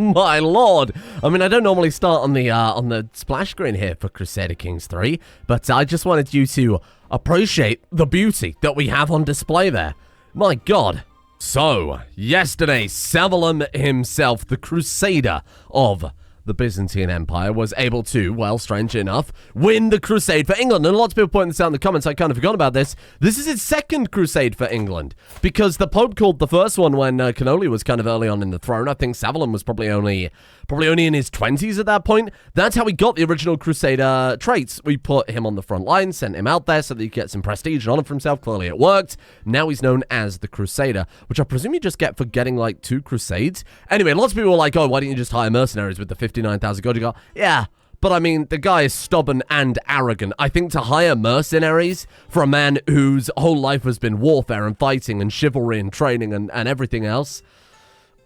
my lord. I mean, I don't normally start on the splash screen here for Crusader Kings 3, but I just wanted you to appreciate the beauty that we have on display there. My god. So, yesterday, Savalum himself, the Crusader of the Byzantine Empire, was able to, well, strange enough, win the crusade for England. And lots of people pointing this out in the comments. I kind of forgot about this. This is his second crusade for England, because the Pope called the first one when Cannoli was kind of early on in the throne. I think Savalum was probably only in his 20s at that point. That's how we got the original Crusader traits. We put him on the front line, sent him out there so that he gets some prestige and honor for himself. Clearly it worked. Now he's known as the Crusader, which I presume you just get for getting like 2 crusades. Anyway, lots of people were like, oh, why didn't you just hire mercenaries with the 59,000 gold you got? Yeah, but I mean, the guy is stubborn and arrogant. I think to hire mercenaries for a man whose whole life has been warfare and fighting and chivalry and training and everything else,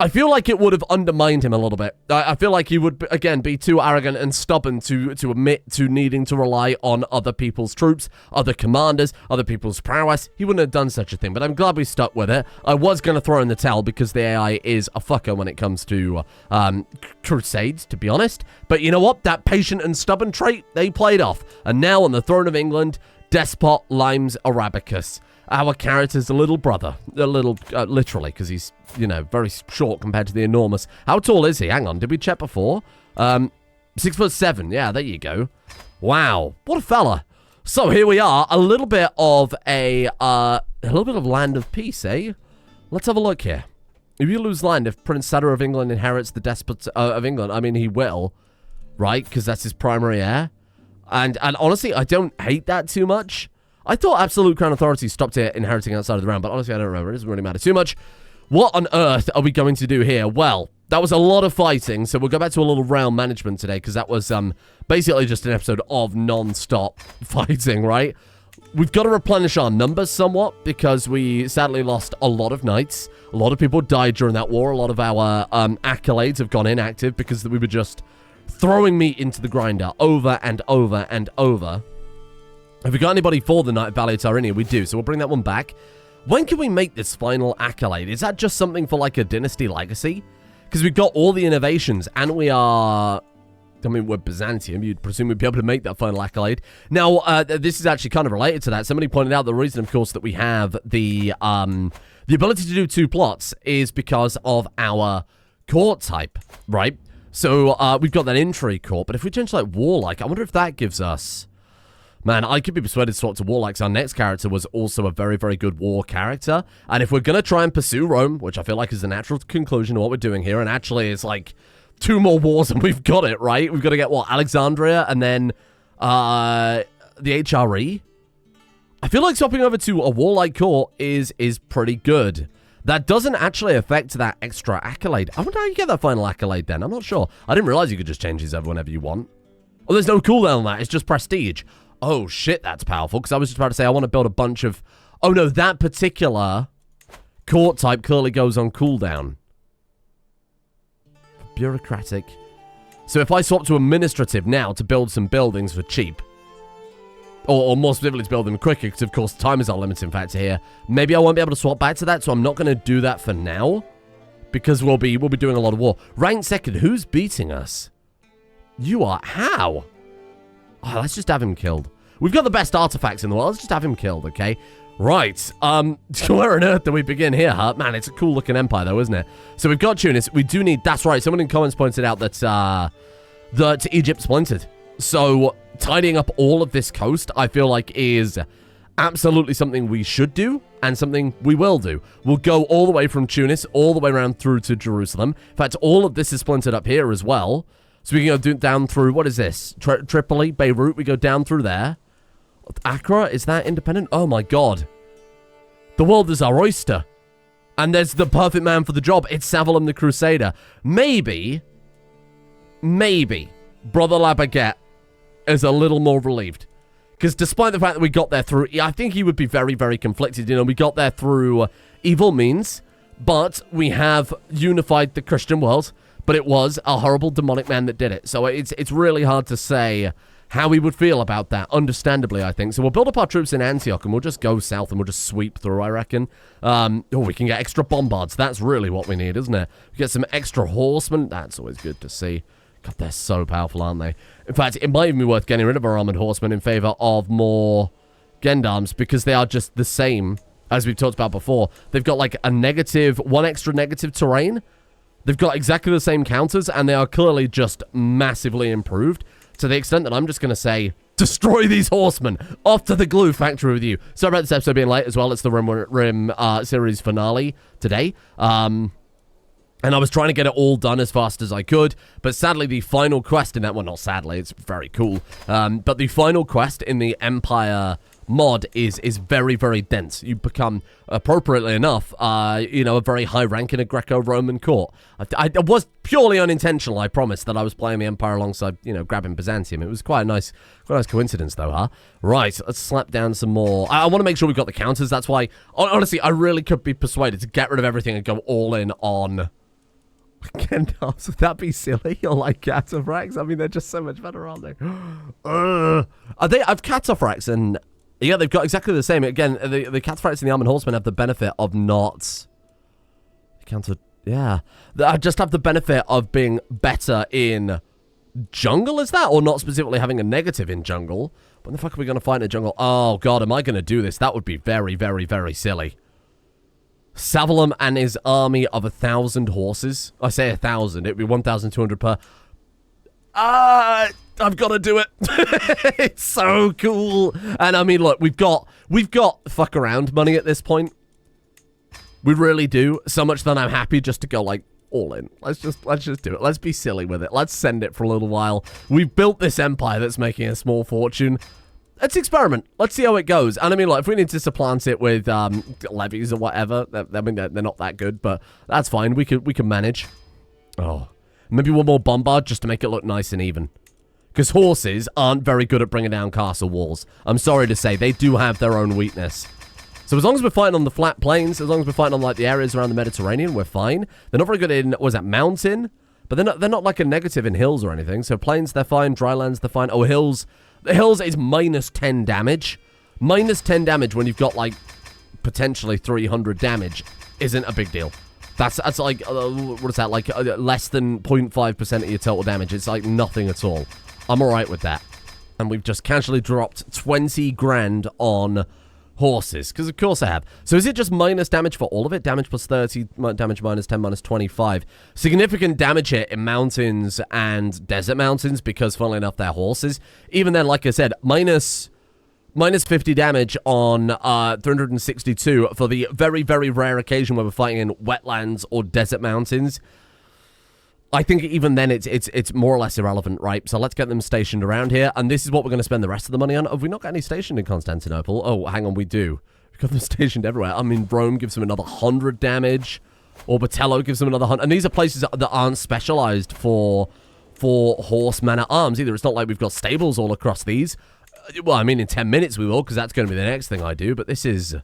I feel like it would have undermined him a little bit. I feel like he would, again, be too arrogant and stubborn to admit to needing to rely on other people's troops, other commanders, other people's prowess. He wouldn't have done such a thing, but I'm glad we stuck with it. I was going to throw in the towel because the AI is a fucker when it comes to crusades, to be honest. But you know what? That patient and stubborn trait, they played off. And now on the throne of England, Despot Limes Arabicus. Our character's little brother. Literally, because he's, you know, very short compared to the enormous. How tall is he? Hang on, did we check before? 6'7". Yeah, there you go. Wow, what a fella. So here we are, a little bit of land of peace, eh? Let's have a look here. If you lose land, if Prince Sadr of England inherits the despot of England, I mean, he will, right? Because that's his primary heir. And honestly, I don't hate that too much. I thought absolute crown authority stopped it inheriting outside of the realm, but honestly, I don't remember. It doesn't really matter too much. What on earth are we going to do here? Well, that was a lot of fighting, so we'll go back to a little realm management today, because that was basically just an episode of non-stop fighting, right? We've got to replenish our numbers somewhat, because we sadly lost a lot of knights. A lot of people died during that war. A lot of our accolades have gone inactive, because we were just throwing meat into the grinder over and over and over. Have we got anybody for the Knight of Valetarinia? We do, so we'll bring that one back. When can we make this final accolade? Is that just something for, like, a dynasty legacy? Because we've got all the innovations, and we are... I mean, we're Byzantium. You'd presume we'd be able to make that final accolade. Now, this is actually kind of related to that. Somebody pointed out the reason, of course, that we have the ability to do 2 plots is because of our court type, right? So, we've got that intrigue court, but if we change to, like, warlike, I wonder if that gives us... Man, I could be persuaded to swap to warlike. Our next character was also a very, very good war character. And if we're going to try and pursue Rome, which I feel like is the natural conclusion of what we're doing here, and actually it's like 2 more wars and we've got it, right? We've got to get, what, Alexandria and then the HRE? I feel like swapping over to a warlike court is pretty good. That doesn't actually affect that extra accolade. I wonder how you get that final accolade then. I'm not sure. I didn't realize you could just change these over whenever you want. Oh, there's no cooldown on that. It's just prestige. Oh, shit, that's powerful, because I was just about to say I want to build a bunch of... Oh, no, that particular court type clearly goes on cooldown. Bureaucratic. So if I swap to administrative now to build some buildings for cheap, or more specifically to build them quicker, because, of course, time is our limiting factor here, maybe I won't be able to swap back to that, so I'm not going to do that for now, because we'll be doing a lot of war. Ranked second, who's beating us? You are. How? Oh, let's just have him killed. We've got the best artifacts in the world. Let's just have him killed, okay? Right. Where on earth do we begin here, huh? Man, it's a cool-looking empire, though, isn't it? So we've got Tunis. We do need... That's right. Someone in comments pointed out that Egypt splintered. So tidying up all of this coast, I feel like, is absolutely something we should do and something we will do. We'll go all the way from Tunis, all the way around through to Jerusalem. In fact, all of this is splintered up here as well. So we can go down through, what is this? Tripoli, Beirut, we go down through there. Accra, is that independent? Oh my god. The world is our oyster. And there's the perfect man for the job. It's Savalum the Crusader. Maybe, Brother La Baguette is a little more relieved. Because despite the fact that we got there through, I think he would be very, very conflicted. You know, we got there through evil means, but we have unified the Christian world. But it was a horrible demonic man that did it. So it's really hard to say how we would feel about that, understandably, I think. So we'll build up our troops in Antioch, and we'll just go south, and we'll just sweep through, I reckon. Oh, we can get extra bombards. That's really what we need, isn't it? We get some extra horsemen. That's always good to see. God, they're so powerful, aren't they? In fact, it might even be worth getting rid of our armored horsemen in favor of more gendarmes, because they are just the same as we've talked about before. They've got like one extra negative terrain. They've got exactly the same counters, and they are clearly just massively improved. To the extent that I'm just going to say, destroy these horsemen. Off to the glue factory with you. Sorry about this episode being late as well. It's the Rim series finale today. And I was trying to get it all done as fast as I could. But sadly, the final quest in that... Well, not sadly. It's very cool. But the final quest in the Empire mod is very, very dense. You become, appropriately enough, a very high rank in a Greco-Roman court. It was purely unintentional, I promise, that I was playing the Empire alongside, grabbing Byzantium. It was quite a nice coincidence, though, huh? Right, let's slap down some more. I want to make sure we've got the counters. That's why, honestly, I really could be persuaded to get rid of everything and go all in on... Gendarmes, would that be silly? Or like cataphracts? I mean, they're just so much better, aren't they? I've cataphracts, and... Yeah, they've got exactly the same. Again, the cataphracts and the armored horsemen have the benefit of not... Yeah. I just have the benefit of being better in jungle, is that? Or not specifically having a negative in jungle. When the fuck are we going to fight in a jungle? Oh, God, am I going to do this? That would be very, very, very silly. Savalum and his army of 1,000 horses. I say 1,000. It'd be 1,200 per... I've got to do it. It's so cool. And I mean, look, we've got fuck around money at this point. We really do. So much that I'm happy just to go like all in. Let's just do it. Let's be silly with it. Let's send it for a little while. We've built this empire that's making a small fortune. Let's experiment. Let's see how it goes. And I mean, look, if we need to supplant it with levies or whatever, I mean, they're not that good, but that's fine. We can manage. Oh. Maybe one more bombard just to make it look nice and even. Because horses aren't very good at bringing down castle walls. I'm sorry to say, they do have their own weakness. So as long as we're fighting on the flat plains, as long as we're fighting on like the areas around the Mediterranean, we're fine. They're not very good in, was that mountain? But they're not like a negative in hills or anything. So plains, they're fine. Drylands, they're fine. Oh, hills. The hills is minus 10 damage. Minus 10 damage when you've got like potentially 300 damage isn't a big deal. That's like, what is that, like less than 0.5% of your total damage. It's like nothing at all. I'm alright with that. And we've just casually dropped 20 grand on horses, because of course I have. So is it just minus damage for all of it? Damage plus 30, damage minus 10, minus 25. Significant damage here in mountains and desert mountains, because funnily enough, they're horses. Even then, like I said, minus 50 damage on 362 for the very, very rare occasion where we're fighting in wetlands or desert mountains. I think even then it's more or less irrelevant, right? So let's get them stationed around here, and this is what we're going to spend the rest of the money on. Have we not got any stationed in Constantinople? Oh, hang on, we do. We've got them stationed everywhere. I mean, Rome gives them another 100 damage. Orbitello gives them another 100. And these are places that aren't specialized for horse man-at-arms either. It's not like we've got stables all across these. Well, I mean, in 10 minutes we will, because that's going to be the next thing I do. But this is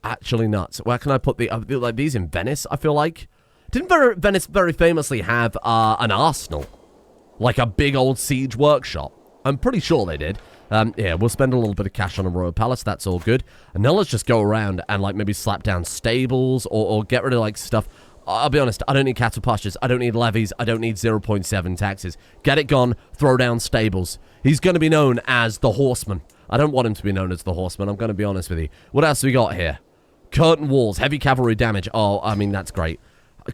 actually nuts. Where can I put like these in Venice, I feel like? Didn't Venice very famously have an arsenal? Like a big old siege workshop? I'm pretty sure they did. Yeah, we'll spend a little bit of cash on a royal palace. That's all good. And now let's just go around and, like, maybe slap down stables or get rid of, like, stuff. I'll be honest, I don't need cattle pastures. I don't need levies. I don't need 0.7 taxes. Get it gone. Throw down stables. He's going to be known as the Horseman. I don't want him to be known as the Horseman. I'm going to be honest with you. What else we got here? Curtain walls. Heavy cavalry damage. Oh, I mean, that's great.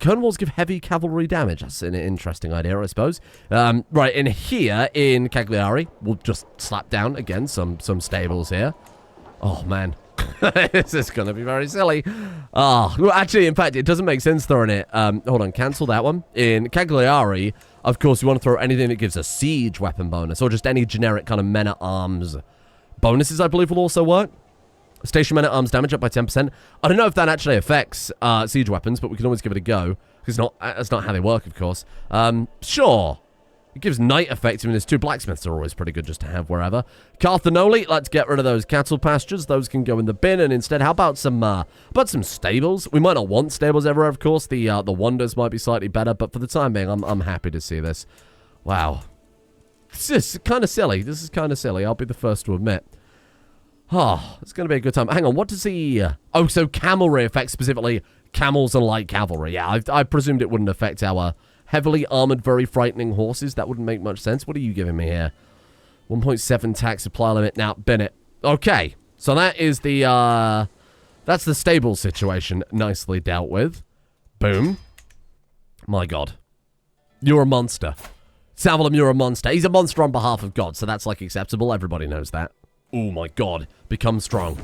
Curtain walls give heavy cavalry damage. That's an interesting idea, I suppose. Right, in here, in Cagliari, we'll just slap down, again, some stables here. Oh, man. This is going to be very silly. Oh, well, actually, in fact, it doesn't make sense throwing it. Hold on, cancel that one. In Cagliari, of course, you want to throw anything that gives a siege weapon bonus, or just any generic kind of men-at-arms bonuses, I believe, will also work. Station men-at-arms damage up by 10%. I don't know if that actually affects siege weapons, but we can always give it a go. Because that's not how they work, of course. Sure. It gives night effect. I mean, there's two blacksmiths are always pretty good just to have wherever. Carthanoli, let's get rid of those cattle pastures. Those can go in the bin. And instead, how about some stables? We might not want stables everywhere, of course. The wonders might be slightly better. But for the time being, I'm happy to see this. Wow. This is kind of silly. This is kind of silly. I'll be the first to admit. Oh, it's going to be a good time. Hang on, what does he... oh, so camelry affects specifically camels and light cavalry. Yeah, I presumed it wouldn't affect our heavily armored, very frightening horses. That wouldn't make much sense. What are you giving me here? 1.7 tax supply limit. Now, bin it. Okay, so that is the... that's the stable situation. Nicely dealt with. Boom. My God. You're a monster. Savalum, you're a monster. He's a monster on behalf of God, so that's, like, acceptable. Everybody knows that. Oh, my God. Become strong.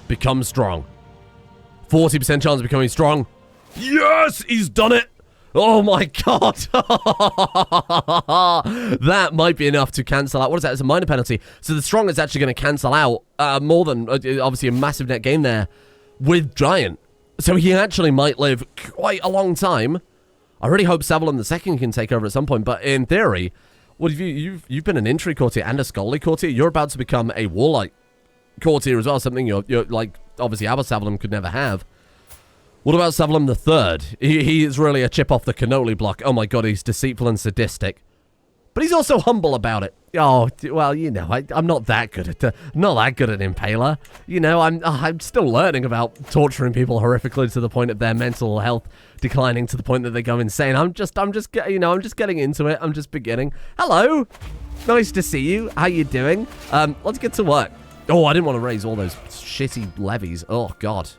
Become strong. 40% chance of becoming strong. Yes! He's done it! Oh, my God. That might be enough to cancel out. What is that? It's a minor penalty. So the strong is actually going to cancel out more than, obviously, a massive net gain there with Giant. So he actually might live quite a long time. I really hope Savalum II can take over at some point, but in theory, what have you've been an intrigue courtier and a scholarly courtier. You're about to become a warlike courtier as well, something you're like, obviously, our Savalum could never have. What about Savalum III? He is really a chip off the cannoli block. Oh my God, he's deceitful and sadistic. But he's also humble about it. Oh, well, you know, I'm not that good at Impaler. You know, I'm still learning about torturing people horrifically to the point of their mental health declining to the point that they go insane. I'm just getting into it. I'm just beginning. Hello. Nice to see you. How you doing? Let's get to work. Oh, I didn't want to raise all those shitty levies. Oh, God.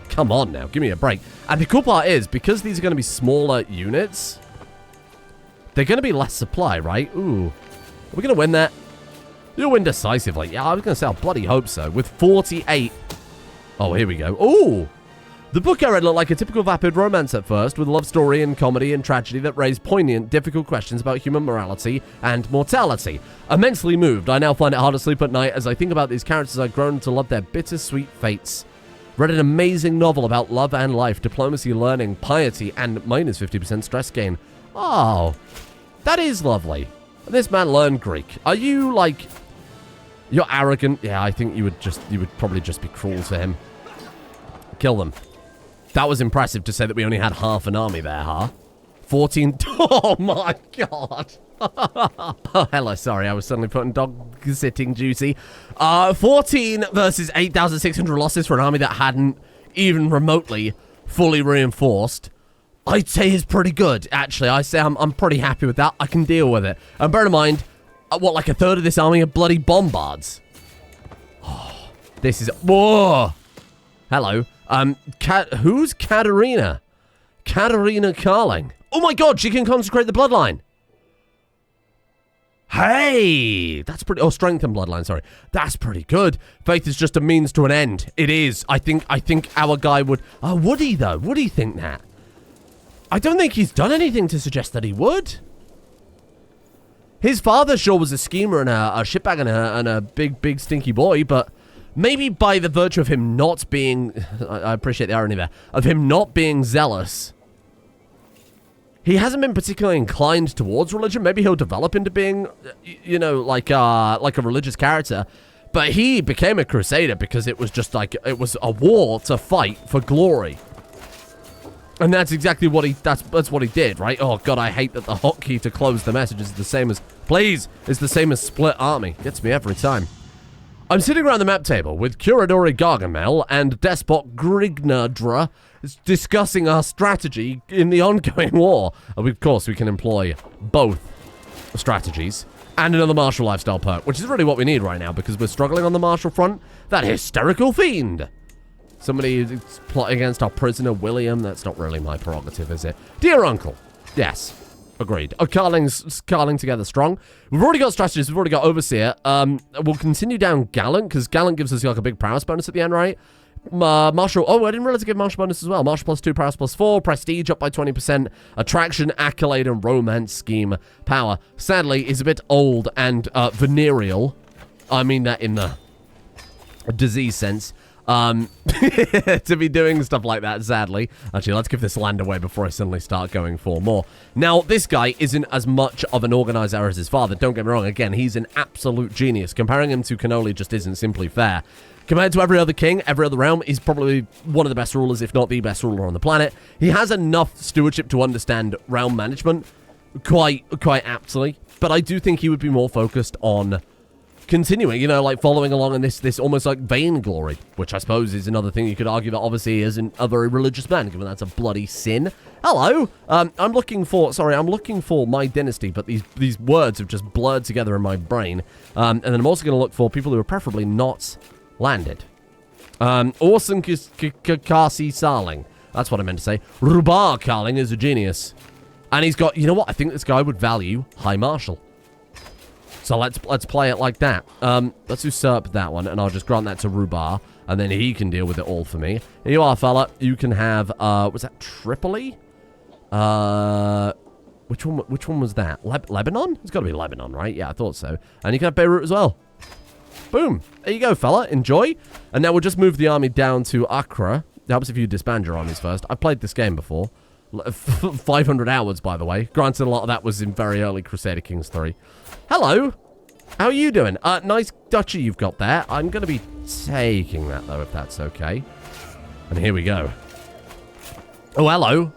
Come on now. Give me a break. And the cool part is, because these are going to be smaller units, they're going to be less supply, right? Ooh. Are we going to win that? You'll win decisively. Yeah, I was going to say, I bloody hope so. With 48. Oh, here we go. Ooh. The book I read looked like a typical vapid romance at first, with a love story and comedy and tragedy that raised poignant, difficult questions about human morality and mortality. Immensely moved, I now find it hard to sleep at night as I think about these characters I've grown to love their bittersweet fates. Read an amazing novel about love and life, diplomacy, learning, piety, and minus 50% stress gain. Oh, that is lovely. This man learned Greek. Are you, like... You're arrogant? Yeah, I think you would probably just be cruel to him. Kill them. That was impressive to say that we only had half an army there, huh? 14... Oh, my God. Oh, hello, sorry, I was suddenly putting dog-sitting juicy. 14 versus 8,600 losses for an army that hadn't even remotely fully reinforced. I'd say is pretty good, actually. I say I'm pretty happy with that. I can deal with it. And bear in mind, what, like a third of this army are bloody bombards? Oh, this is... Whoa! Hello. Who's Katerina? Katerina Karling. Oh my God, she can consecrate the bloodline. Hey, that's pretty... Oh, strengthen bloodline, sorry. That's pretty good. Faith is just a means to an end. It is. I think our guy would... Oh, would he, though? Would he think that? I don't think he's done anything to suggest that he would. His father sure was a schemer and a shitbag and a big stinky boy, but maybe by the virtue of him not being... I appreciate the irony there. Of him not being zealous... He hasn't been particularly inclined towards religion. Maybe he'll develop into being, you know, like a religious character. But he became a Crusader because it was just like, it was a war to fight for glory. And that's exactly what that's what he did, right? Oh, God, I hate that the hotkey to close the message is the same as, please, is the same as split army. Gets me every time. I'm sitting around the map table with Curadori Gargamel and Despot Grignadra discussing our strategy in the ongoing war. Of course, we can employ both strategies and another martial lifestyle perk, which is really what we need right now because we're struggling on the martial front. That hysterical fiend. Somebody is plotting against our prisoner, William. That's not really my prerogative, is it? Dear uncle. Yes. Agreed. Oh, Karling together strong. We've already got strategists. We've already got overseer. We'll continue down Gallant, because Gallant gives us like a big prowess bonus at the end, right? Martial. Oh, I didn't realize to give martial bonus as well. Martial +2, prowess +4, prestige up by 20%, attraction, accolade, and romance scheme power. Sadly, is a bit old and venereal. I mean that in the disease sense. To be doing stuff like that, sadly. Actually, let's give this land away before I suddenly start going for more. Now, this guy isn't as much of an organizer as his father. Don't get me wrong. Again, he's an absolute genius. Comparing him to Cannoli just isn't simply fair. Compared to every other king, every other realm, he's probably one of the best rulers, if not the best ruler on the planet. He has enough stewardship to understand realm management. quite aptly. But I do think he would be more focused on continuing, you know, like following along in this almost like vainglory, which I suppose is another thing you could argue that obviously he isn't a very religious man, given that's a bloody sin. Hello, I'm looking for my dynasty, but these words have just blurred together in my brain. And then I'm also going to look for people who are preferably not landed. Orson Kasi Sarling. That's what I meant to say. Rubar Karling is a genius. And he's got, you know what, I think this guy would value High Marshal. So let's play it like that. Let's usurp that one, and I'll just grant that to Rubar, and then he can deal with it all for me. Here you are, fella. You can have, was that Tripoli? Which one was that? Lebanon? It's got to be Lebanon, right? Yeah, I thought so. And you can have Beirut as well. Boom. There you go, fella. Enjoy. And now we'll just move the army down to Accra. It helps if you disband your armies first. I've played this game before. 500 hours, by the way. Granted, a lot of that was in very early Crusader Kings 3. Hello. How are you doing? Nice duchy you've got there. I'm going to be taking that, though, if that's okay. And here we go. Oh, hello.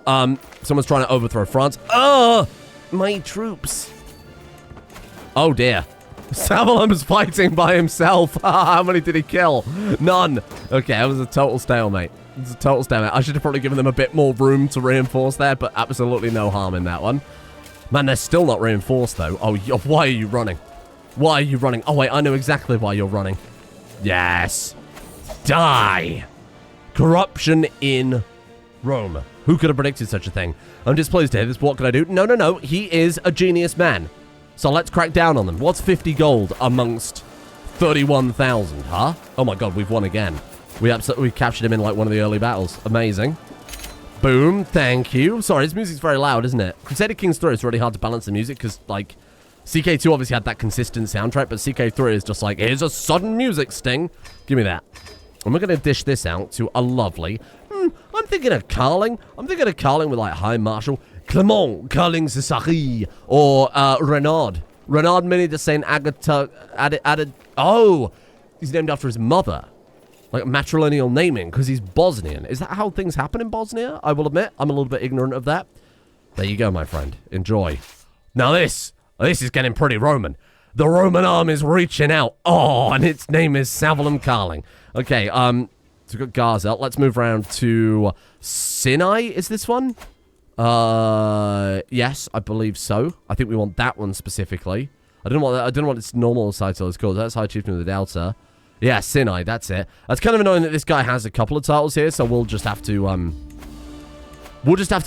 Someone's trying to overthrow France. Oh, my troops. Oh, dear. Savalum's fighting by himself. How many did he kill? None. Okay, it was a total stalemate. It's a total stalemate. I should have probably given them a bit more room to reinforce there, but absolutely no harm in that one. Man, they're still not reinforced, though. Oh, why are you running? Why are you running? Oh, wait, I know exactly why you're running. Yes. Die. Corruption in Rome. Who could have predicted such a thing? I'm displeased to hear this. What can I do? No, no, no. He is a genius man. So let's crack down on them. What's 50 gold amongst 31,000, huh? Oh my god, we've won again. We captured him in like one of the early battles. Amazing. Boom, thank you. Sorry, this music's very loud, isn't it? Crusader Kings 3 is really hard to balance the music because, like, CK2 obviously had that consistent soundtrack, but CK3 is just like, here's a sudden music sting. Give me that. And we're going to dish this out to a lovely... I'm thinking of Karling. I'm thinking of Karling with, like, High Marshal. Clement Karling Cesari. Or, Renard. Renard Mini de Saint Agatha... Added... Oh! He's named after his mother. Like matrilineal naming, because he's Bosnian. Is that how things happen in Bosnia? I will admit, I'm a little bit ignorant of that. There you go, my friend. Enjoy. Now this is getting pretty Roman. The Roman arm is reaching out. Oh, and its name is Savalum Karling. Okay, so we've got Gaza. Let's move around to Sinai. Is this one? Yes, I believe so. I think we want that one specifically. I don't know what its normal title is called. That's High Chieftain of the Delta. Yeah, Sinai, that's it. That's kind of annoying that this guy has a couple of titles here, so we'll just have to,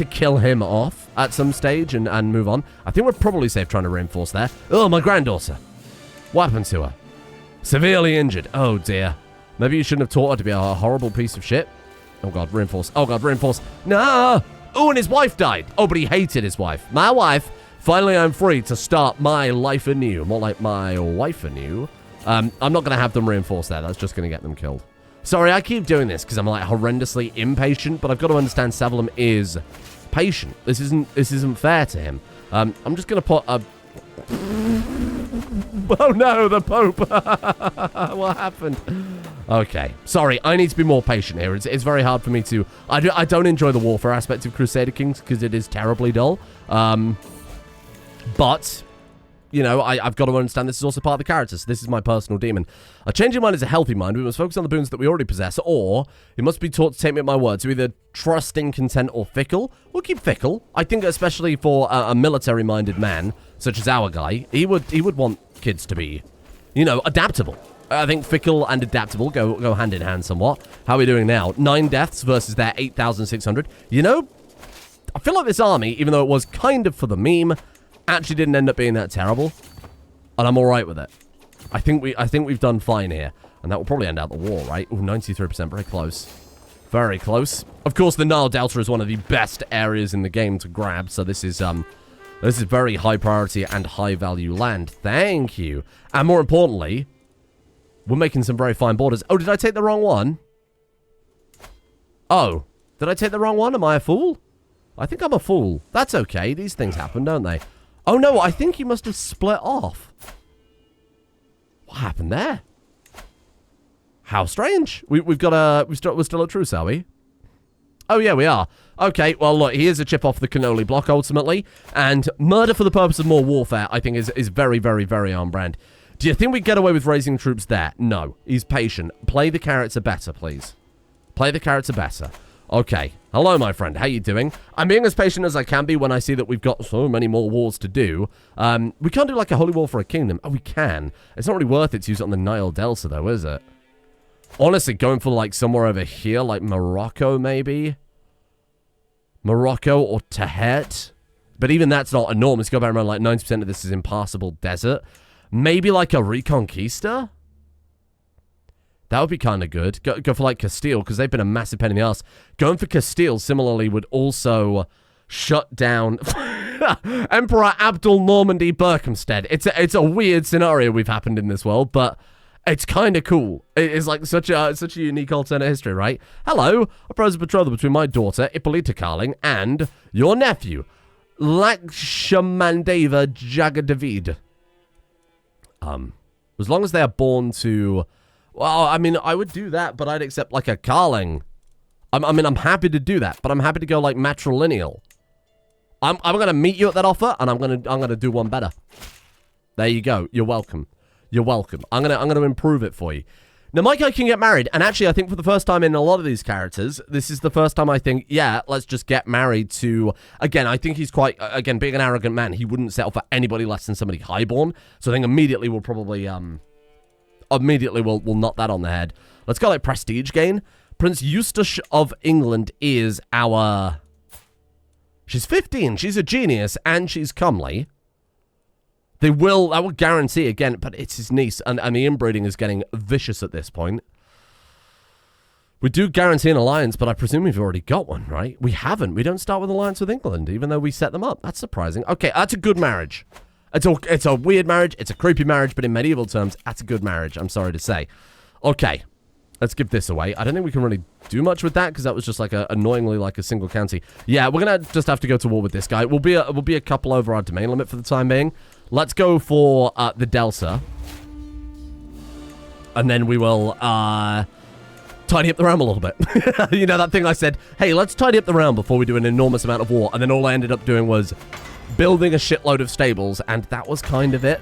kill him off at some stage and move on. I think we're probably safe trying to reinforce there. Oh, my granddaughter. What happened to her? Severely injured. Oh, dear. Maybe you shouldn't have taught her to be a horrible piece of shit. Oh, God, reinforce. Oh, God, reinforce. No! Oh, and his wife died. Oh, but he hated his wife. My wife. Finally, I'm free to start my life anew. More like my wife anew. I'm not going to have them reinforce that. That's just going to get them killed. Sorry, I keep doing this because I'm like horrendously impatient, but I've got to understand Savalum is patient. This isn't fair to him. I'm just going to put a... Oh no, the Pope! What happened? Okay, sorry, I need to be more patient here. It's very hard for me to... I don't enjoy the warfare aspect of Crusader Kings because it is terribly dull. But... You know, I've got to understand this is also part of the character, so this is my personal demon. A changing mind is a healthy mind. We must focus on the boons that we already possess, or it must be taught to take me at my word. So either trusting, content, or fickle. We'll keep fickle. I think especially for a military-minded man, such as our guy, he would want kids to be, you know, adaptable. I think fickle and adaptable go hand in hand somewhat. How are we doing now? 9 deaths versus their 8,600. You know, I feel like this army, even though it was kind of for the meme, actually didn't end up being that terrible, and I'm all right with it. I think we've done fine here, and that will probably end out the war, right? Ooh, 93%, very close, very close. Of course, the Nile Delta is one of the best areas in the game to grab, so this is very high priority and high value land. Thank you, and more importantly, we're making some very fine borders. Oh, did I take the wrong one? Oh, did I take the wrong one? Am I a fool? I think I'm a fool. That's okay. These things happen, don't they? Oh, no, I think you must have split off. What happened there? How strange. We're still at truce, are we? Oh, yeah, we are. Okay, well, look, he is a chip off the cannoli block, ultimately. And murder for the purpose of more warfare, I think, is very, very, very on brand. Do you think we get away with raising troops there? No. He's patient. Play the character better, please. Play the character better. Okay. Hello, my friend. How you doing? I'm being as patient as I can be when I see that we've got so many more wars to do. We can't do, like, a holy war for a kingdom. Oh, we can. It's not really worth it to use it on the Nile Delta, though, is it? Honestly, going for, like, somewhere over here, like Morocco, maybe? Morocco or Tahet? But even that's not enormous. Go back around, like, 90% of this is impassable desert. Maybe like a Reconquista? That would be kind of good. Go for like Castile, because they've been a massive pain in the ass. Going for Castile, similarly, would also shut down Emperor Abdul Normandy Berkhamsted. It's a weird scenario we've happened in this world, but it's kind of cool. It's like such a unique alternate history, right? Hello, I propose a betrothal between my daughter, Ippolita Karling, and your nephew, Lakshamandeva Jagadavid. As long as they are born to... Well, I mean, I would do that, but I'd accept, like, a Karling. I mean, I'm happy to do that, but I'm happy to go, like, matrilineal. I'm going to meet you at that offer, and I'm going to do one better. There you go. You're welcome. You're welcome. I'm going to improve it for you. Now, my guy can get married, and actually, I think for the first time in a lot of these characters, this is the first time I think, yeah, let's just get married to... Again, I think he's quite... Again, being an arrogant man, he wouldn't settle for anybody less than somebody highborn. So I think immediately we'll probably... Immediately we'll knock that on the head. Let's go like prestige gain. Prince Eustace of England is our... She's 15, she's a genius, and she's comely. I will guarantee again, but it's his niece, and the inbreeding is getting vicious at this point. We do guarantee an alliance, but I presume we've already got one, right? We haven't. We don't start with an alliance with England, even though we set them up. That's surprising. Okay, that's a good marriage. It's a weird marriage, it's a creepy marriage, but in medieval terms, that's a good marriage, I'm sorry to say. Okay, let's give this away. I don't think we can really do much with that, because that was just like annoyingly like a single county. Yeah, we're going to just have to go to war with this guy. We'll be a couple over our domain limit for the time being. Let's go for the Delta. And then we will tidy up the realm a little bit. You know that thing I said, hey, let's tidy up the realm before we do an enormous amount of war. And then all I ended up doing was building a shitload of stables, and that was kind of it.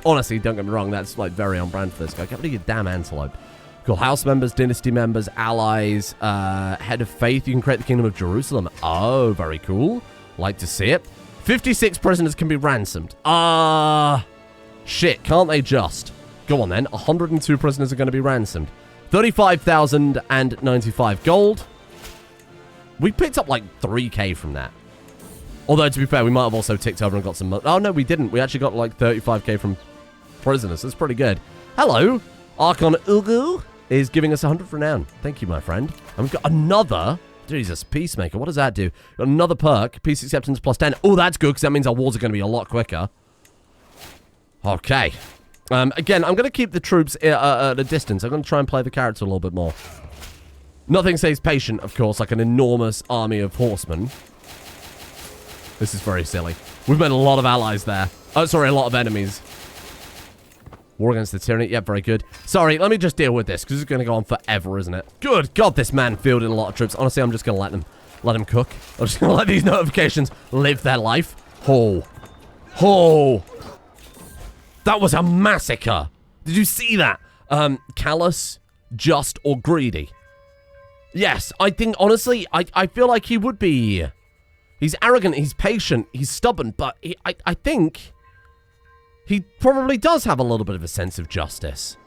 Honestly, don't get me wrong, that's like very on brand for this guy. Get rid of your damn antelope. Cool. House members, dynasty members, allies, head of faith. You can create the kingdom of Jerusalem. Oh, very cool. Like to see it. 56 prisoners can be ransomed. Shit, can't they just? Go on then. 102 prisoners are going to be ransomed. 35,095 gold. We picked up like 3k from that. Although, to be fair, we might have also ticked over and got some... Oh, no, we didn't. We actually got like 35k from prisoners. That's pretty good. Hello. Archon Ugu is giving us 100 renown. Thank you, my friend. And we've got another... Jesus, Peacemaker. What does that do? Got another perk. Peace acceptance plus 10. Oh, that's good, because that means our wars are going to be a lot quicker. Okay. Again, I'm going to keep the troops at a distance. I'm going to try and play the character a little bit more. Nothing says patient, of course, like an enormous army of horsemen. This is very silly. We've made a lot of allies there. Oh, sorry, a lot of enemies. War against the tyranny. Yeah, very good. Sorry, let me just deal with this, because it's going to go on forever, isn't it? Good God, this man fielded a lot of troops. Honestly, I'm just going to let him cook. I'm just going to let these notifications live their life. Oh. Oh. That was a massacre. Did you see that? Callous, just, or greedy? Yes, I think, honestly, I feel like he would be. He's arrogant, he's patient, he's stubborn, but I think he probably does have a little bit of a sense of justice.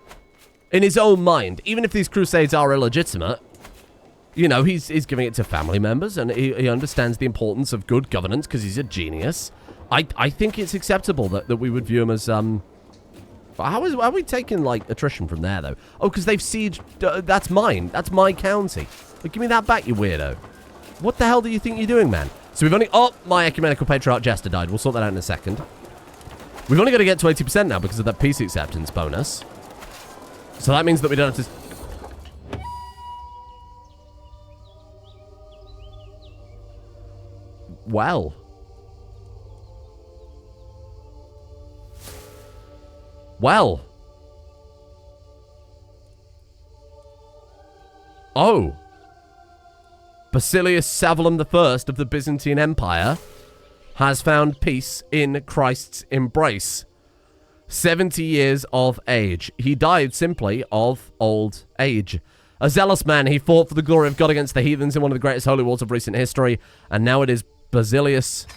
In his own mind, even if these crusades are illegitimate, you know, he's giving it to family members, and he understands the importance of good governance because he's a genius. I think it's acceptable that we would view him as, how are we taking, like, attrition from there, though? Oh, because they've sieged, that's mine. That's my county. Like, give me that back, you weirdo. What the hell do you think you're doing, man? So we've only... Oh, my ecumenical patriarch Jester died. We'll sort that out in a second. We've only got to get to 80% now because of that peace acceptance bonus. So that means that we don't have to... Well. Well. Oh. Basileus Savalum I of the Byzantine Empire has found peace in Christ's embrace. 70 years of age. He died simply of old age. A zealous man, he fought for the glory of God against the heathens in one of the greatest holy wars of recent history, and now it is Basileus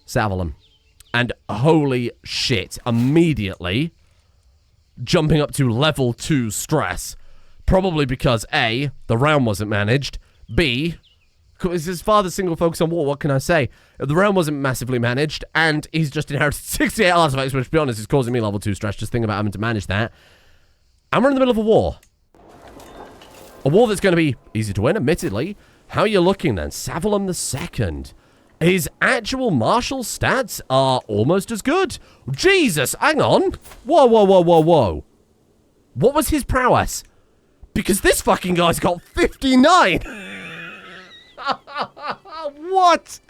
Savalum. And holy shit, immediately jumping up to level 2 stress. Probably because A, the realm wasn't managed, B, his father's single focus on war, what can I say? The realm wasn't massively managed, and he's just inherited 68 artifacts, which, to be honest, is causing me level 2 stress, just thinking about having to manage that. And we're in the middle of a war. A war that's going to be easy to win, admittedly. How are you looking, then? Savalum II. His actual martial stats are almost as good. Jesus, hang on. Whoa, whoa, whoa, whoa, whoa. What was his prowess? Because this fucking guy's got 59. What?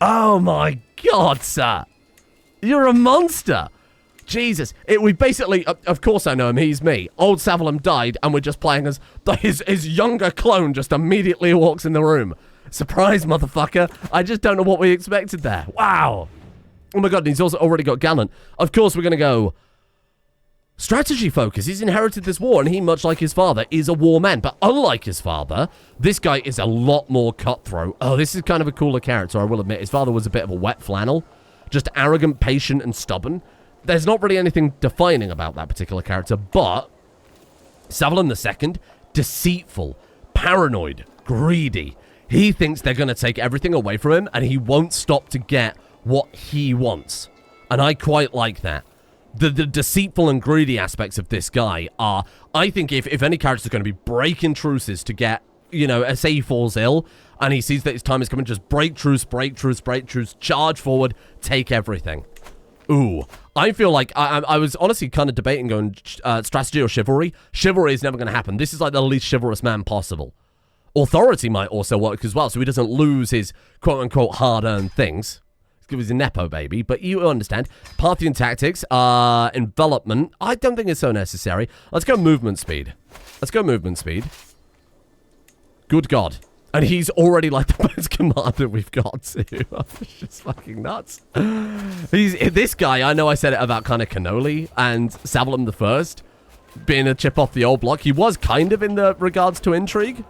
Oh my God, sir. You're a monster. Jesus. We basically, of course I know him, he's me. Old Savalum died, and we're just playing as his younger clone just immediately walks in the room. Surprise, motherfucker. I just don't know what we expected there. Wow. Oh my God, and he's also already got Gallant. Of course we're going to go strategy focus. He's inherited this war, and he, much like his father, is a war man. But unlike his father, this guy is a lot more cutthroat. Oh, this is kind of a cooler character, I will admit. His father was a bit of a wet flannel. Just arrogant, patient, and stubborn. There's not really anything defining about that particular character, but Savalum II, deceitful, paranoid, greedy. He thinks they're going to take everything away from him, and he won't stop to get what he wants. And I quite like that. The deceitful and greedy aspects of this guy are, I think if any character's going to be breaking truces to get, you know, say he falls ill, and he sees that his time is coming, just break truce, charge forward, take everything. Ooh, I feel like I was honestly kind of debating going strategy or chivalry. Chivalry is never going to happen. This is like the least chivalrous man possible. Authority might also work as well, so he doesn't lose his quote-unquote hard-earned things. He's a Nepo baby, but you understand. Parthian tactics, envelopment, I don't think it's so necessary. Let's go movement speed. Good God. And he's already like the best commander we've got too. It's just fucking nuts. This guy, I know I said it about kind of Cannoli and Savalum I being a chip off the old block. He was kind of in the regards to intrigue.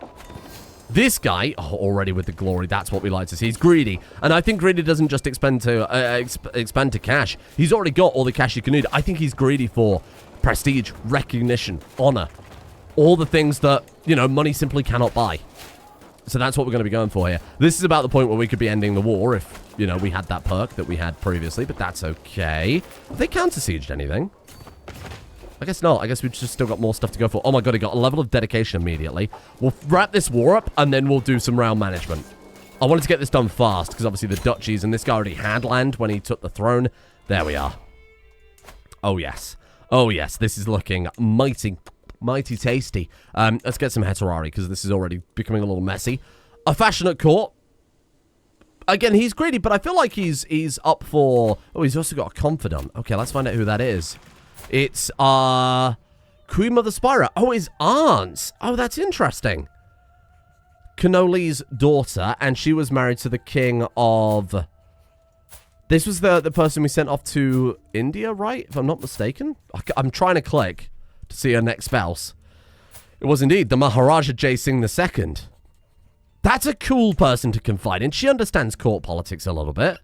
This guy, already with the glory, that's what we like to see. He's greedy. And I think greedy doesn't just expand to cash. He's already got all the cash you can need. I think he's greedy for prestige, recognition, honor. All the things that, you know, money simply cannot buy. So that's what we're going to be going for here. This is about the point where we could be ending the war if, you know, we had that perk that we had previously. But that's okay. Have they counter-sieged anything? I guess not. I guess we've just still got more stuff to go for. Oh my God, he got a level of dedication immediately. We'll wrap this war up, and then we'll do some realm management. I wanted to get this done fast, because obviously the duchies, and this guy already had land when he took the throne. There we are. Oh, yes. Oh, yes. This is looking mighty tasty. Let's get some heterari, because this is already becoming a little messy. A fashionate court. Again, he's greedy, but I feel like he's up for... Oh, he's also got a confidant. Okay, let's find out who that is. It's, Queen Mother Spira. Oh, his aunt. Oh, that's interesting. Cannoli's daughter, and she was married to the king of... This was the person we sent off to India, right? If I'm not mistaken. I'm trying to click to see her next spouse. It was indeed the Maharaja Jai Singh II. That's a cool person to confide in. She understands court politics a little bit.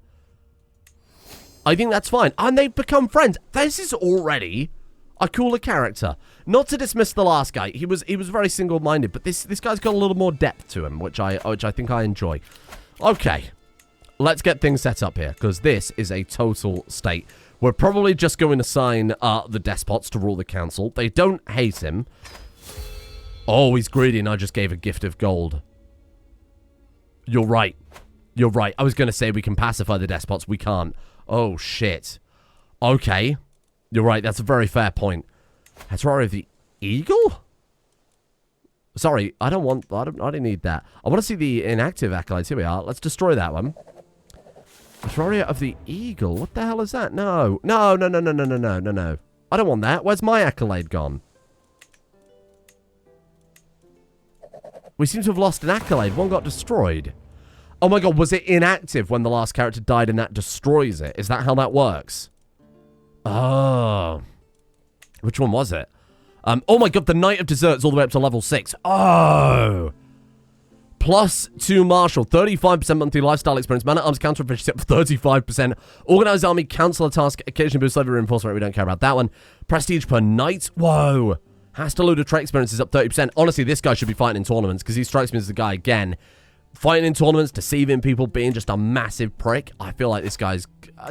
I think that's fine. And they've become friends. This is already a cooler character. Not to dismiss the last guy. He was very single-minded, but this guy's got a little more depth to him, which I think I enjoy. Okay. Let's get things set up here, because this is a total state. We're probably just going to assign the despots to rule the council. They don't hate him. Oh, he's greedy, and I just gave a gift of gold. You're right. You're right. I was going to say we can pacify the despots. We can't. Oh, shit. Okay. You're right. That's a very fair point. Heterari of the Eagle? Sorry. I don't need that. I want to see the inactive accolades. Here we are. Let's destroy that one. Heterari of the Eagle? What the hell is that? No. No. I don't want that. Where's my accolade gone? We seem to have lost an accolade. One got destroyed. Oh my god, was it inactive when the last character died and that destroys it? Is that how that works? Oh. Which one was it? Oh my god, the Knight of Desserts all the way up to level 6. Oh. +2 Marshal, 35% monthly lifestyle experience, Man-at-Arms counter efficiency up to 35%, Organized Army, Counselor task, occasionally boost slavery reinforcement, we don't care about that one, Prestige per night, whoa, has to load of trait experiences up 30%, honestly, this guy should be fighting in tournaments, because he strikes me as the guy, again, fighting in tournaments, deceiving people, being just a massive prick. I feel like this guy's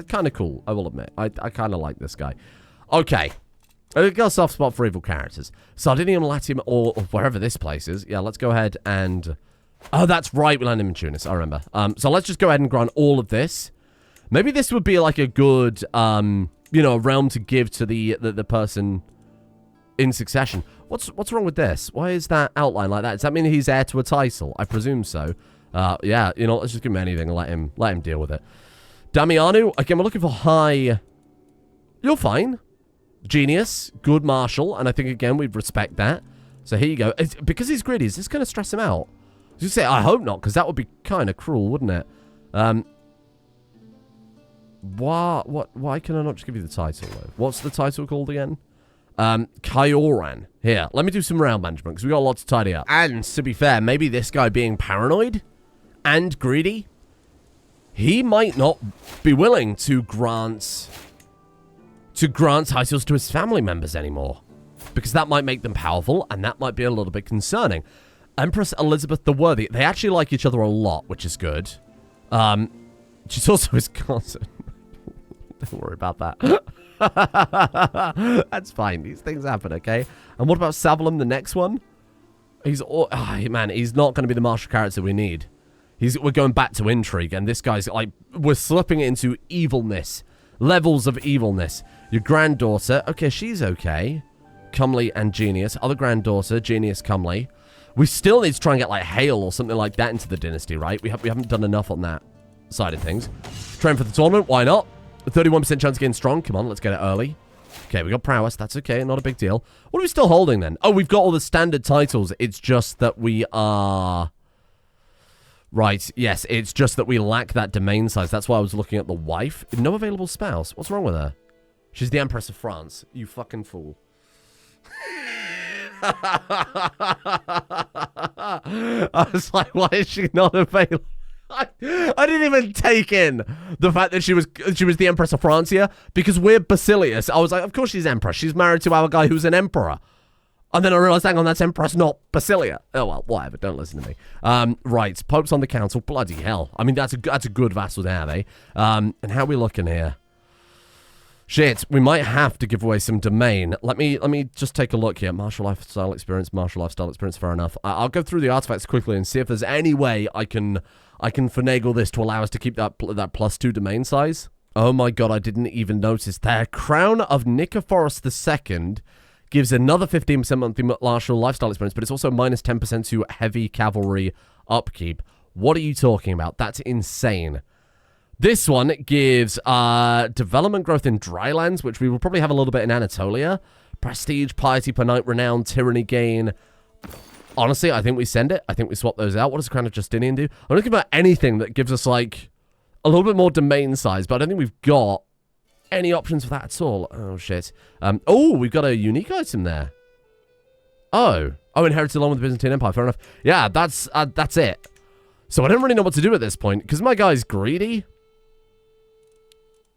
kind of cool, I will admit, I kind of like this guy. Okay. I've got a soft spot for evil characters. Sardinium, Latium, or wherever this place is. Yeah, let's go ahead and... Oh, that's right. We landed in Tunis. I remember. So let's just go ahead and grant all of this. Maybe this would be like a good, you know, realm to give to the person in succession. What's wrong with this? Why is that outline like that? Does that mean he's heir to a title? I presume so. Yeah, you know, let's just give him anything and let him deal with it. Damiano, again, we're looking for high... You're fine. Genius, good marshal, and I think, again, we'd respect that. So here you go. Because he's greedy, is this going to stress him out? You say, I hope not, because that would be kind of cruel, wouldn't it? Why can I not just give you the title, though? What's the title called again? Kyoran. Here, let me do some round management, because we got a lot to tidy up. And, to be fair, maybe this guy being paranoid and greedy, he might not be willing to grant titles to his family members anymore. Because that might make them powerful, and that might be a little bit concerning. Empress Elizabeth the Worthy. They actually like each other a lot, which is good. She's also his cousin. Don't worry about that. That's fine. These things happen, okay? And what about Savalum, the next one? Man, he's not going to be the martial character we need. We're going back to intrigue, and this guy's like, we're slipping into evilness. Levels of evilness. Your granddaughter, okay, she's okay. Comely and Genius. Other granddaughter, Genius, Comely. We still need to try and get, like, Hail or something like that into the dynasty, right? We haven't done enough on that side of things. Train for the tournament, why not? 31% chance of getting strong. Come on, let's get it early. Okay, we got prowess. That's okay, not a big deal. What are we still holding, then? Oh, we've got all the standard titles. It's just that we are... Right, yes, it's just that we lack that domain size. That's why I was looking at the wife. No available spouse. What's wrong with her? She's the Empress of France. You fucking fool. I was like, why is she not available? I didn't even take in the fact that she was the Empress of Francia because we're Basileus. I was like, of course she's Empress. She's married to our guy who's an emperor. And then I realized, hang on, that's Empress, not Basilia. Oh, well, whatever. Don't listen to me. Right. Pope's on the council. Bloody hell. I mean, that's a good vassal to have, eh? And how are we looking here? Shit, we might have to give away some domain. Let me just take a look here. Martial lifestyle experience, fair enough. I'll go through the artifacts quickly and see if there's any way I can finagle this to allow us to keep that +2 domain size. Oh my god, I didn't even notice that. Crown of Nicephorus II gives another 15% monthly martial lifestyle experience, but it's also -10% to heavy cavalry upkeep. What are you talking about? That's insane. This one gives development growth in drylands, which we will probably have a little bit in Anatolia. Prestige, piety per night, renown, tyranny gain. Honestly, I think we send it. I think we swap those out. What does Crown of Justinian do? I'm looking for anything that gives us, like, a little bit more domain size, but I don't think we've got any options for that at all. Oh, shit. Oh, we've got a unique item there. Oh, inherited along with the Byzantine Empire. Fair enough. Yeah, that's it. So I don't really know what to do at this point, because my guy's greedy.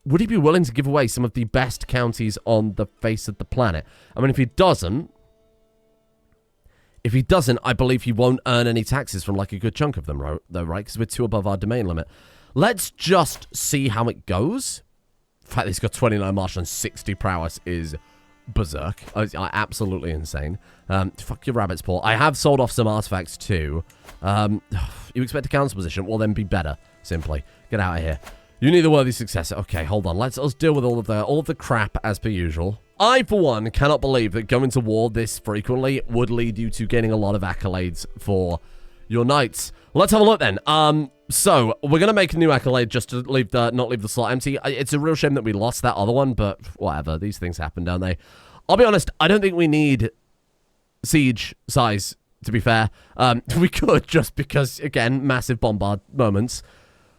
Would he be willing to give away some of the best counties on the face of the planet? I mean, if he doesn't, I believe he won't earn any taxes from, like, a good chunk of them, though, right? Because we're 2 above our domain limit. Let's just see how it goes. The fact that he's got 29 martial and 60 prowess is berserk. Absolutely insane. Fuck your rabbit's paw. I have sold off some artifacts, too. You expect a council position? Well, then be better, simply. Get out of here. You need a worthy successor. Okay, hold on. Let's deal with all of the crap as per usual. I, for one, cannot believe that going to war this frequently would lead you to gaining a lot of accolades for your knights. Let's have a look then. So we're gonna make a new accolade just to not leave the slot empty. It's a real shame that we lost that other one, but whatever. These things happen, don't they? I'll be honest. I don't think we need siege size to be fair. We could, just because, again, massive bombard moments.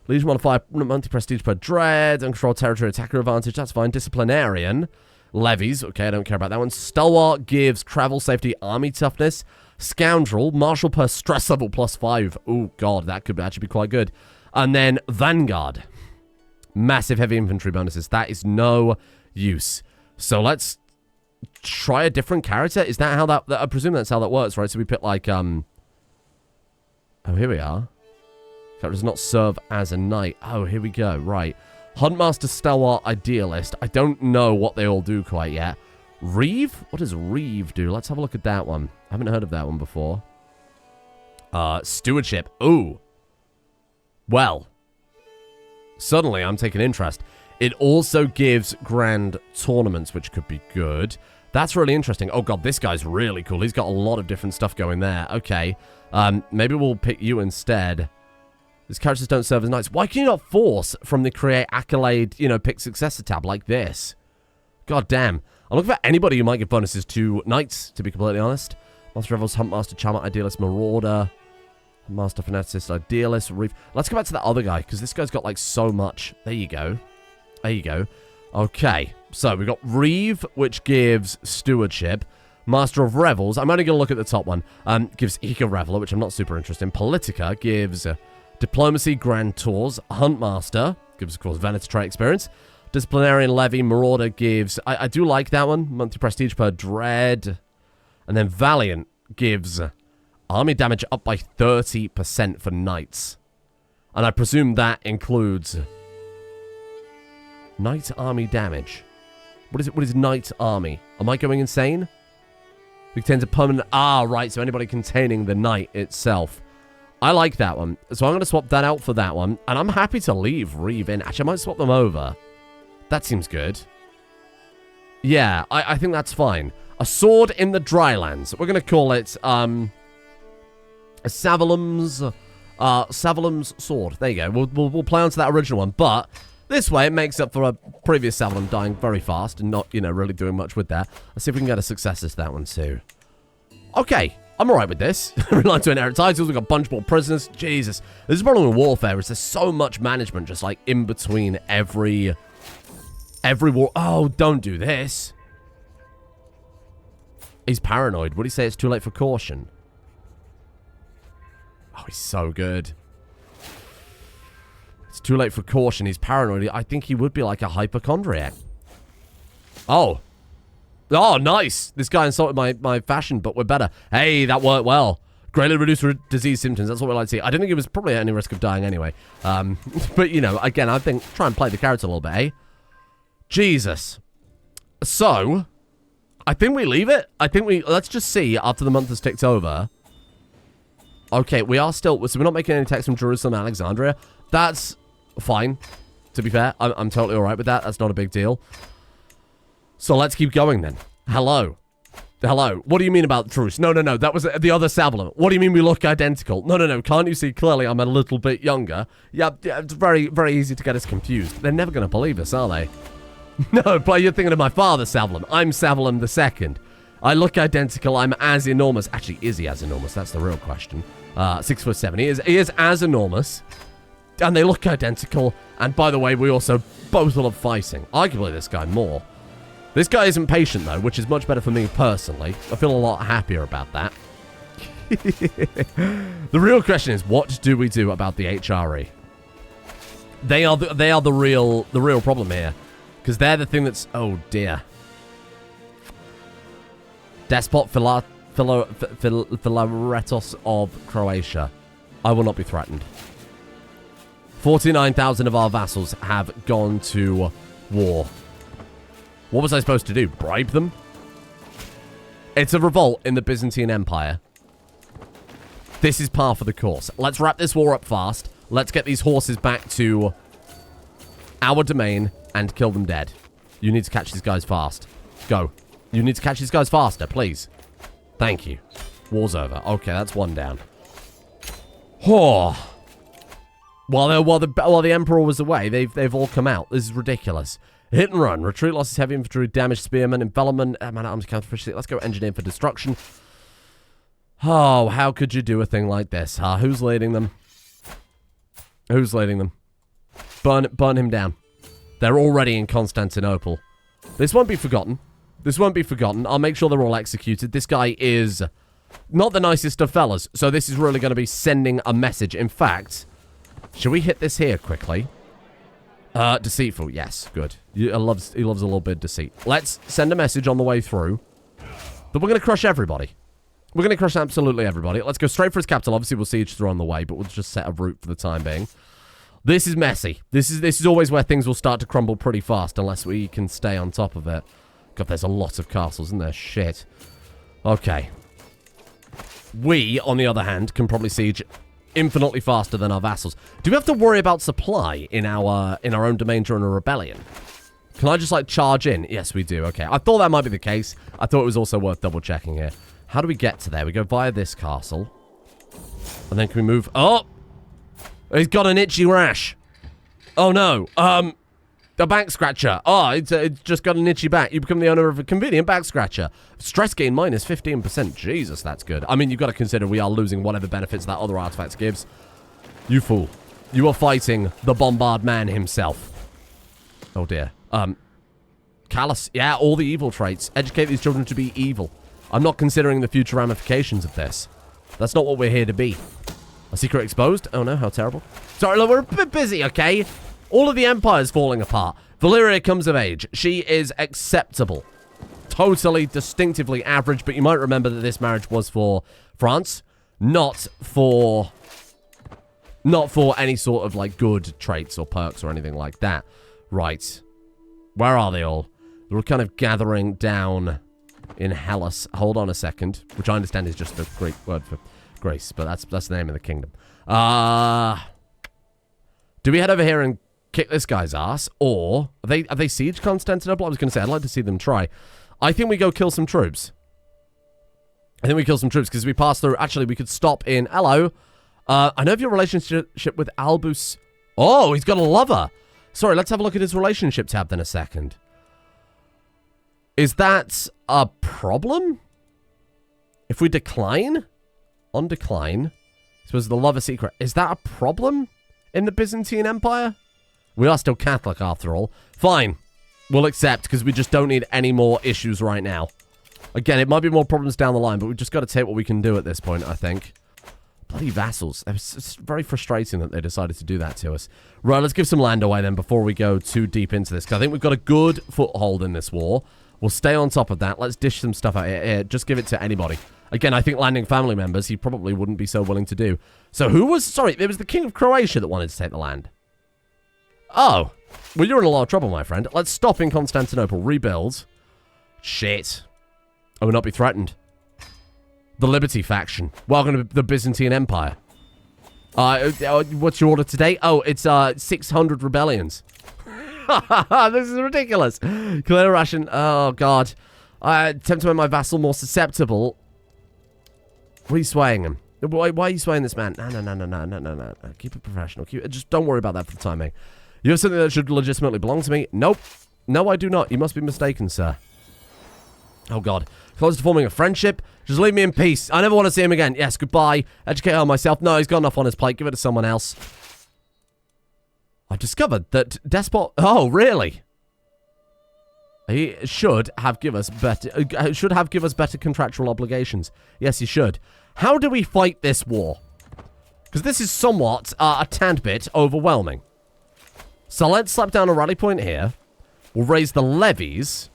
Legion modifier, multi-prestige per dread, uncontrolled territory attacker advantage, that's fine. Disciplinarian, levies, okay, I don't care about that one. Stalwart gives travel safety, army toughness. Scoundrel, martial per stress level +5. Oh, God, that could actually be quite good. And then Vanguard, massive heavy infantry bonuses. That is no use. So let's try a different character. Is that how that I presume that's how that works, right? So we pick like, oh, here we are. Character does not serve as a knight. Oh, here we go. Right. Huntmaster, Stalwart, Idealist. I don't know what they all do quite yet. Reeve? What does Reeve do? Let's have a look at that one. I haven't heard of that one before. Stewardship. Ooh. Well. Suddenly, I'm taking interest. It also gives grand tournaments, which could be good. That's really interesting. Oh, God, this guy's really cool. He's got a lot of different stuff going there. Okay. Maybe we'll pick you instead. These characters don't serve as knights. Why can you not force from the create accolade, pick successor tab like this? God damn. I'm looking for anybody who might give bonuses to knights, to be completely honest. Master Revels, Huntmaster, Charmer, Idealist, Marauder, Master Fanaticist, Idealist, Reef. Let's go back to that other guy, because this guy's got, like, so much. There you go. There you go. Okay. So, we've got Reeve, which gives Stewardship. Master of Revels. I'm only going to look at the top one. Gives Eco Reveler, which I'm not super interested in. Politica gives... Diplomacy, Grand Tours. Huntmaster gives, of course, Vanity trait experience. Disciplinarian Levy, Marauder gives... I do like that one. Monthly prestige per dread. And then Valiant gives army damage up by 30% for knights. And I presume that includes... Knight army damage. What is it? What is knight army? Am I going insane? It contains a permanent... Ah, right. So anybody containing the knight itself. I like that one. So I'm going to swap that out for that one. And I'm happy to leave Reeve in. Actually, I might swap them over. That seems good. Yeah, I think that's fine. A sword in the drylands. We're going to call it, Savalum's sword. There you go. We'll play onto that original one. But this way, it makes up for a previous Savalum dying very fast and not, really doing much with that. Let's see if we can get a successor to that one, too. Okay. I'm alright with this. Relying to inherit titles, we've got a bunch more prisoners. Jesus. This is the problem with warfare, is there's so much management just like in between every war. Oh, don't do this. He's paranoid. What do you say? It's too late for caution. Oh, he's so good. It's too late for caution. He's paranoid. I think he would be like a hypochondriac. Oh. Oh, nice. This guy insulted my fashion, but we're better. Hey, that worked well. Greatly reduced disease symptoms. That's what we like to see. I didn't think it was probably at any risk of dying anyway. But, again, I think try and play the character a little bit, eh? Jesus. So, I think we leave it. Let's just see after the month has ticked over. Okay, we are still, so we're not making any attacks from Jerusalem and Alexandria. That's fine, to be fair. I'm totally alright with that. That's not a big deal. So let's keep going then. Hello. Hello. What do you mean about truce? No. That was the other Savalum. What do you mean we look identical? No. Can't you see clearly I'm a little bit younger? Yeah, it's very, very easy to get us confused. They're never going to believe us, are they? No, but you're thinking of my father, Savalum. I'm Savalum II. I look identical. I'm as enormous. Actually, is he as enormous? That's the real question. 6'7". He is as enormous. And they look identical. And by the way, we also both love fighting. Arguably this guy more. This guy isn't patient, though, which is much better for me personally. I feel a lot happier about that. The real question is, what do we do about the HRE? They are the real problem here. Because they're the thing that's... Oh, dear. Despot Filaretos of Croatia. I will not be threatened. 49,000 of our vassals have gone to war. What was I supposed to do? Bribe them? It's a revolt in the Byzantine Empire. This is par for the course. Let's wrap this war up fast. Let's get these horses back to our domain and kill them dead. You need to catch these guys fast. Go. You need to catch these guys faster, please. Thank you. War's over. Okay, that's one down. Oh. While the Emperor was away, they've all come out. This is ridiculous. Hit and run. Retreat losses, heavy infantry, damage, spearmen, envelopment, man-at-arms, counter-efficiency. Let's go engineer for destruction. Oh, how could you do a thing like this, huh? Who's leading them? Who's leading them? Burn him down. They're already in Constantinople. This won't be forgotten. This won't be forgotten. I'll make sure they're all executed. This guy is not the nicest of fellas, so this is really going to be sending a message. In fact, should we hit this here quickly? Deceitful. Yes, good. He loves a little bit of deceit. Let's send a message on the way through. But we're going to crush everybody. We're going to crush absolutely everybody. Let's go straight for his capital. Obviously, we'll siege through on the way, but we'll just set a route for the time being. This is messy. This is always where things will start to crumble pretty fast unless we can stay on top of it. God, there's a lot of castles, isn't there? Shit. Okay. We, on the other hand, can probably siege infinitely faster than our vassals. Do we have to worry about supply in our own domain during a rebellion? Can I just, like, charge in? Yes, we do. Okay. I thought that might be the case. I thought it was also worth double-checking here. How do we get to there? We go via this castle. And then can we move... Oh! He's got an itchy rash. Oh, no. A back scratcher. Oh, it's just got an itchy back. You become the owner of a convenient back scratcher. Stress gain minus 15%. Jesus, that's good. I mean, you've got to consider we are losing whatever benefits that other artifact gives. You fool. You are fighting the Bombard Man himself. Oh, dear. Callous. Yeah, all the evil traits. Educate these children to be evil. I'm not considering the future ramifications of this. That's not what we're here to be. A secret exposed? Oh no, how terrible. Sorry, look, we're a bit busy, okay? All of the empire's falling apart. Valyria comes of age. She is acceptable. Totally, distinctively average, but you might remember that this marriage was for France, not for any sort of, like, good traits or perks or anything like that. Right. Where are they all? They're all kind of gathering down in Hellas. Hold on a second. Which I understand is just the Greek word for grace, but that's the name of the kingdom. Do we head over here and kick this guy's ass? Or are they sieged Constantinople? I was going to say, I'd like to see them try. I think we go kill some troops. I think we kill some troops because we pass through. Actually, we could stop in. Hello. I know of your relationship with Albus. Oh, he's got a lover. Sorry, let's have a look at his relationship tab then a second. Is that a problem? If we decline? On decline. I suppose the lover secret. Is that a problem in the Byzantine Empire? We are still Catholic after all. Fine. We'll accept because we just don't need any more issues right now. Again, it might be more problems down the line, but we've just got to take what we can do at this point, I think. Bloody vassals. It's very frustrating that they decided to do that to us. Right, let's give some land away then before we go too deep into this. Because I think we've got a good foothold in this war. We'll stay on top of that. Let's dish some stuff out here. Just give it to anybody. Again, I think landing family members, he probably wouldn't be so willing to do. So who was... Sorry, it was the King of Croatia that wanted to take the land. Oh. Well, you're in a lot of trouble, my friend. Let's stop in Constantinople. Rebuild. Shit. I will not be threatened. The Liberty faction. Welcome to the Byzantine Empire. What's your order today? Oh, it's 600 rebellions. This is ridiculous. Clear ration. Oh, God. Attempt to make my vassal more susceptible. What are you swaying him? Why are you swaying this man? No. Keep it professional. Just don't worry about that for the time being. You have something that should legitimately belong to me? Nope. No, I do not. You must be mistaken, sir. Oh, God. Close to forming a friendship. Just leave me in peace. I never want to see him again. Yes, goodbye. Educate on myself. No, he's got enough on his plate. Give it to someone else. I've discovered that Despot... Oh, really? He should have give us better contractual obligations. Yes, he should. How do we fight this war? Because this is somewhat a tad bit overwhelming. So let's slap down a rally point here. We'll raise the levies.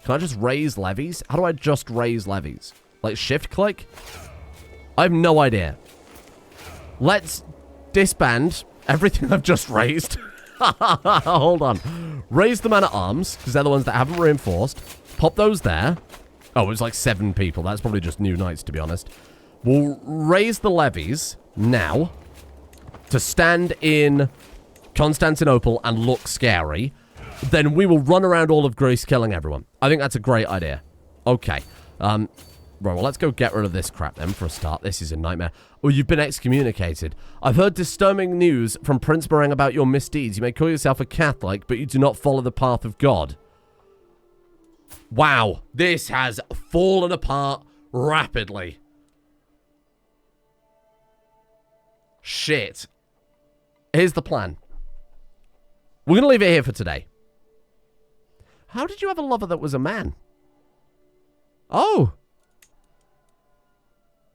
Can I just raise levies? How do I just raise levies? Like shift click? I have no idea. Let's disband everything I've just raised. Hold on. Raise the men at arms, because they're the ones that haven't reinforced. Pop those there. Oh, it was like 7 people. That's probably just new knights, to be honest. We'll raise the levies now to stand in Constantinople and look scary. Then we will run around all of Greece killing everyone. I think that's a great idea. Okay. Right, well, let's go get rid of this crap then for a start. This is a nightmare. Oh, you've been excommunicated. I've heard disturbing news from Prince Barang about your misdeeds. You may call yourself a Catholic, but you do not follow the path of God. Wow. This has fallen apart rapidly. Shit. Here's the plan. We're going to leave it here for today. How did you have a lover that was a man? Oh.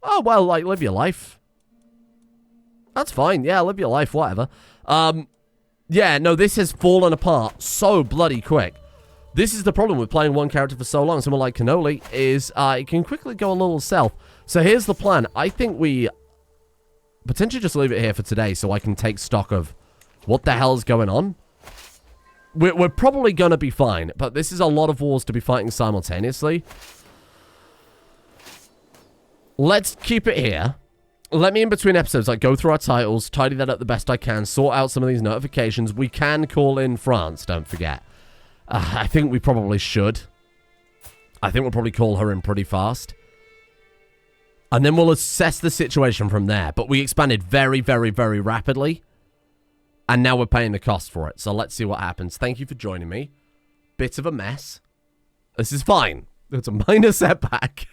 Oh, well, like, live your life. That's fine. Yeah, live your life, whatever. Yeah, no, this has fallen apart so bloody quick. This is the problem with playing one character for so long. Someone like Cannoli is, it can quickly go a little south. So here's the plan. I think we potentially just leave it here for today so I can take stock of what the hell's going on. We're probably going to be fine, but this is a lot of wars to be fighting simultaneously. Let's keep it here. Let me, in between episodes, like, go through our titles, tidy that up the best I can, sort out some of these notifications. We can call in France, don't forget. I think we probably should. I think we'll probably call her in pretty fast. And then we'll assess the situation from there. But we expanded very, very, very rapidly. And now we're paying the cost for it. So let's see what happens. Thank you for joining me. Bit of a mess. This is fine. It's a minor setback.